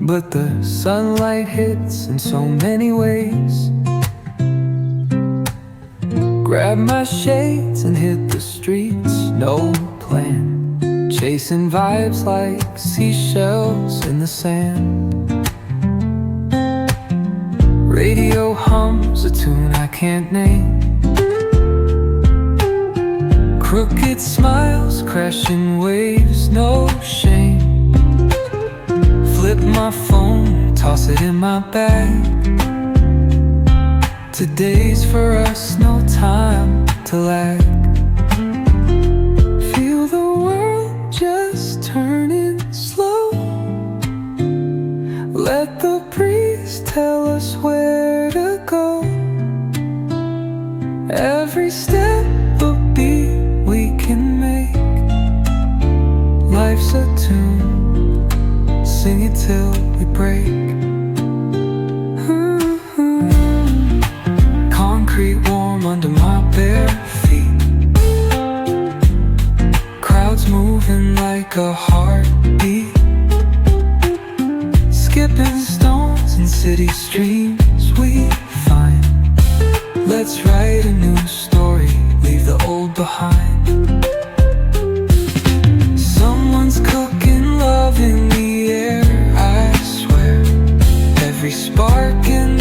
but the sunlight hits in so many ways. Grab my shades and hit the streets, no plan, chasing vibes like seashells in the sand. Radio hums a tune I can't name. Crooked smiles, crashing waves, no shame. Flip my phone, toss it in my bag. Today's for us, no time to lag. Feel the world just turning slow. Let the breeze tell us where to go. Every step a beat we can make. Life's a tune, sing it till we break. Concrete warm under my bare feet. Crowds moving like a heartbeat. Skipping stones in city streams we find. Let's write a new story, leave the old behind. Someone's cooking love in the air, I swear. Every spark in